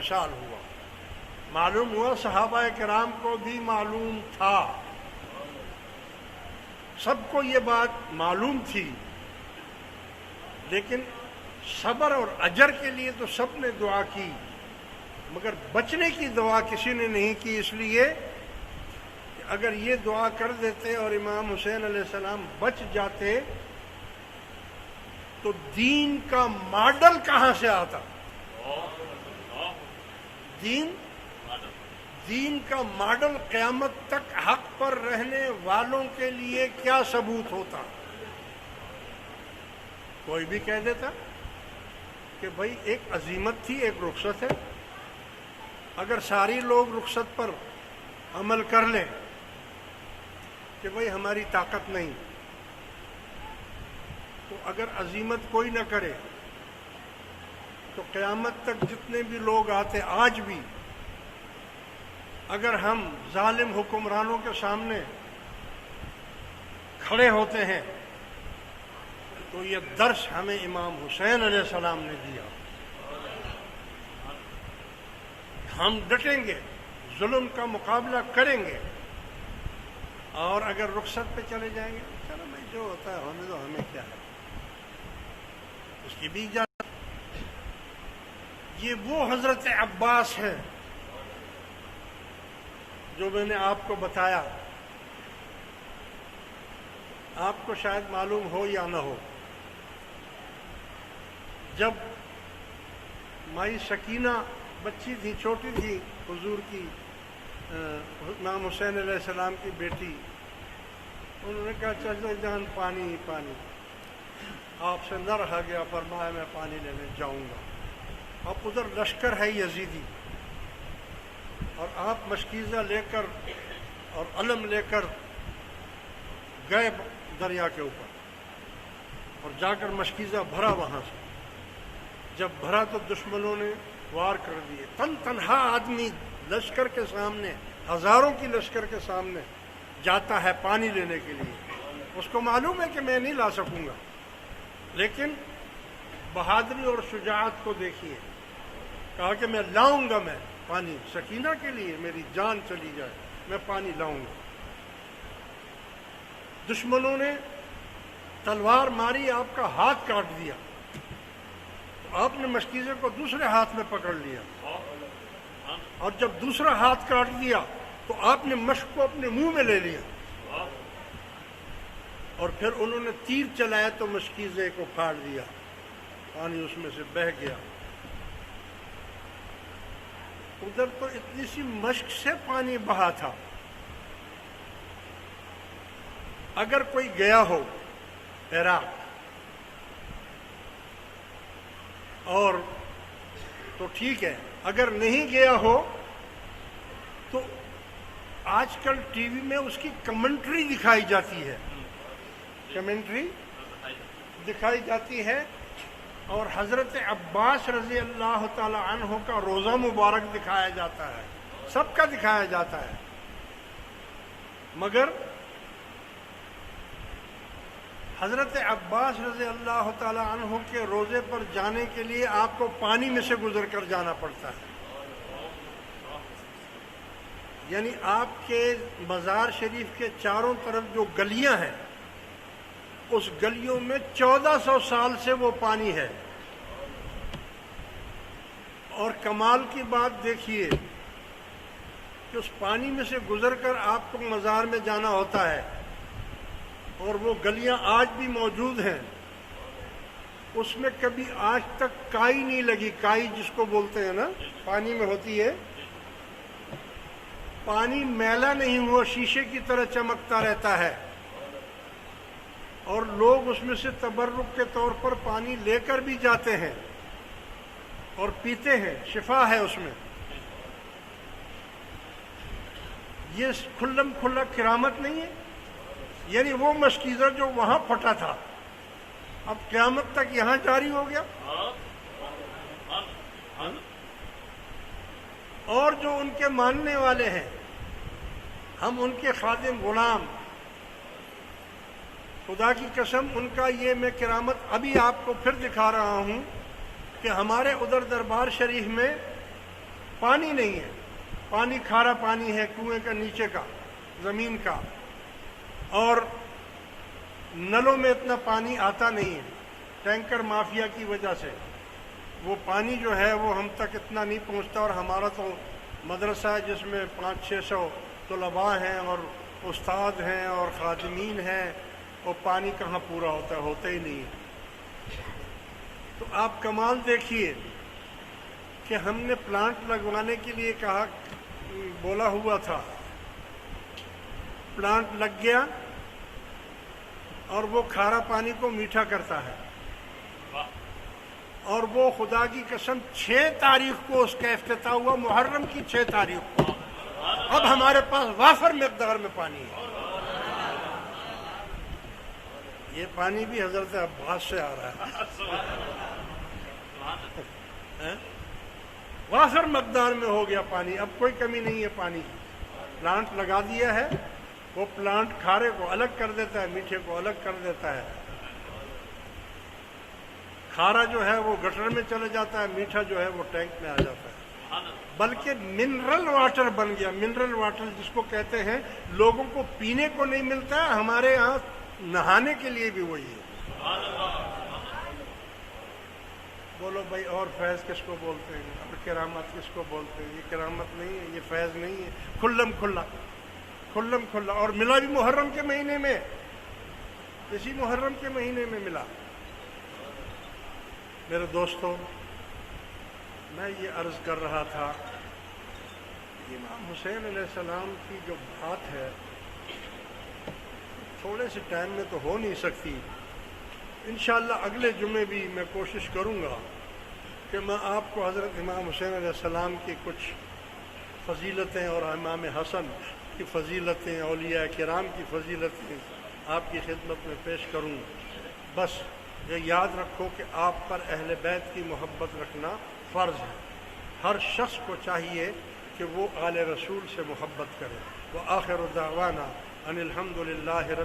سال ہوا. معلوم ہوا صحابہ کرام کو بھی معلوم تھا، سب کو یہ بات معلوم تھی، لیکن صبر اور اجر کے لیے تو سب نے دعا کی، مگر بچنے کی دعا کسی نے نہیں کی. اس لیے کہ اگر یہ دعا کر دیتے اور امام حسین علیہ السلام بچ جاتے تو دین کا ماڈل کہاں سے آتا؟ دین کا ماڈل قیامت تک حق پر رہنے والوں کے لیے کیا ثبوت ہوتا؟ کوئی بھی کہہ دیتا کہ بھائی ایک عزیمت تھی، ایک رخصت ہے، اگر ساری لوگ رخصت پر عمل کر لیں کہ بھائی ہماری طاقت نہیں، تو اگر عزیمت کوئی نہ کرے تو قیامت تک جتنے بھی لوگ آتے، آج بھی اگر ہم ظالم حکمرانوں کے سامنے کھڑے ہوتے ہیں تو یہ درس ہمیں امام حسین علیہ السلام نے دیا. ہم ڈٹیں گے، ظلم کا مقابلہ کریں گے، اور اگر رخصت پہ چلے جائیں گے چلو بھائی جو ہوتا ہے ہونے دو، ہمیں کیا ہے، اس کی بھی اجازت. یہ وہ حضرت عباس ہے جو میں نے آپ کو بتایا. آپ کو شاید معلوم ہو یا نہ ہو، جب مائی سکینہ بچی تھی، چھوٹی تھی، حضور کی امام حسین علیہ السلام کی بیٹی، انہوں نے کہا چچا جان پانی پانی، آپ سے نہ رہا گیا، فرمایا میں پانی لینے جاؤں گا. اب ادھر لشکر ہے یزیدی، اور آپ مشکیزہ لے کر اور علم لے کر گئے دریا کے اوپر، اور جا کر مشکیزہ بھرا وہاں سے. جب بھرا تو دشمنوں نے وار کر دیے. تنہا آدمی لشکر کے سامنے، ہزاروں کی لشکر کے سامنے جاتا ہے پانی لینے کے لیے. اس کو معلوم ہے کہ میں نہیں لا سکوں گا، لیکن بہادری اور شجاعت کو دیکھیے. کہا کہ میں لاؤں گا، میں پانی سکینہ کے لیے، میری جان چلی جائے میں پانی لاؤں گا. دشمنوں نے تلوار ماری، آپ کا ہاتھ کاٹ دیا، تو آپ نے مشکیزے کو دوسرے ہاتھ میں پکڑ لیا، اور جب دوسرا ہاتھ کاٹ دیا تو آپ نے مشق کو اپنے منہ میں لے لیا، اور پھر انہوں نے تیر چلایا تو مشکیزے کو پھاڑ دیا، پانی اس میں سے بہہ گیا. ادھر تو اتنی سی مشق سے پانی بہا تھا. اگر کوئی گیا ہو عراق اور تو ٹھیک ہے، اگر نہیں گیا ہو تو آج کل ٹی وی میں اس کی کمنٹری دکھائی جاتی ہے، کمنٹری دکھائی جاتی ہے، اور حضرت عباس رضی اللہ تعالی عنہ کا روزہ مبارک دکھایا جاتا ہے، سب کا دکھایا جاتا ہے. مگر حضرت عباس رضی اللہ تعالی عنہ کے روزے پر جانے کے لیے آپ کو پانی میں سے گزر کر جانا پڑتا ہے. یعنی آپ کے مزار شریف کے چاروں طرف جو گلیاں ہیں، اس گلیوں میں 1400 سال سے وہ پانی ہے. اور کمال کی بات دیکھیے کہ اس پانی میں سے گزر کر آپ کو مزار میں جانا ہوتا ہے، اور وہ گلیاں آج بھی موجود ہیں. اس میں کبھی آج تک کائی نہیں لگی، کائی جس کو بولتے ہیں نا، پانی میں ہوتی ہے. پانی میلا نہیں ہوا، شیشے کی طرح چمکتا رہتا ہے، اور لوگ اس میں سے تبرک کے طور پر پانی لے کر بھی جاتے ہیں اور پیتے ہیں، شفا ہے اس میں. یہ کھلم کھلا کرامت نہیں ہے. یعنی وہ مشکیزہ جو وہاں پھٹا تھا اب قیامت تک یہاں جاری ہو گیا. اور جو ان کے ماننے والے ہیں، ہم ان کے خادم غلام، خدا کی قسم ان کا یہ میں کرامت ابھی آپ کو پھر دکھا رہا ہوں کہ ہمارے ادھر دربار شریف میں پانی نہیں ہے، پانی کھارا پانی ہے کنویں کا نیچے کا، زمین کا، اور نلوں میں اتنا پانی آتا نہیں ہے، ٹینکر مافیا کی وجہ سے وہ پانی جو ہے وہ ہم تک اتنا نہیں پہنچتا، اور ہمارا تو مدرسہ ہے جس میں 500-600 طلباء ہیں اور استاد ہیں اور خادمین ہیں، اور پانی کہاں پورا ہوتا ہی نہیں ہے۔ تو آپ کمال دیکھیے کہ ہم نے پلانٹ لگوانے کے لیے کہا، بولا ہوا تھا، پلانٹ لگ گیا اور وہ کھارا پانی کو میٹھا کرتا ہے، اور وہ خدا کی قسم 6 تاریخ کو اس کا افتتاح ہوا، محرم کی 6 تاریخ کو۔ اب ہمارے پاس وافر مقدار میں پانی ہے۔ یہ پانی بھی حضرت عباس سے آ رہا ہے، وافر مقدار میں ہو گیا پانی، اب کوئی کمی نہیں ہے پانی کی۔ پلانٹ لگا دیا ہے، وہ پلانٹ کھارے کو الگ کر دیتا ہے، میٹھے کو الگ کر دیتا ہے، کھارا جو ہے وہ گٹر میں چلے جاتا ہے، میٹھا جو ہے وہ ٹینک میں آ جاتا ہے، بلکہ منرل واٹر بن گیا۔ منرل واٹر جس کو کہتے ہیں، لوگوں کو پینے کو نہیں ملتا ہے، ہمارے یہاں نہانے کے لیے بھی وہی ہے۔ بولو بھائی، اور فیض کس کو بولتے ہیں، اور کرامت کس کو بولتے ہیں؟ یہ کرامت نہیں ہے، یہ فیض نہیں ہے، کھلم کھلا، کھلم کھلا، اور ملا بھی محرم کے مہینے میں، اسی محرم کے مہینے میں ملا۔ میرے دوستوں، میں یہ عرض کر رہا تھا، امام حسین علیہ السلام کی جو بات ہے تھوڑے سے ٹائم میں تو ہو نہیں سکتی۔ انشاءاللہ اگلے جمعے بھی میں کوشش کروں گا کہ میں آپ کو حضرت امام حسین علیہ السلام کی کچھ فضیلتیں اور امام حسن کی فضیلتیں، اولیاء کرام کی فضیلتیں آپ کی خدمت میں پیش کروں۔ بس یہ یاد رکھو کہ آپ پر اہل بیت کی محبت رکھنا فرض ہے، ہر شخص کو چاہیے کہ وہ آل رسول سے محبت کرے۔ وآخر دعوانا ان الحمد للہ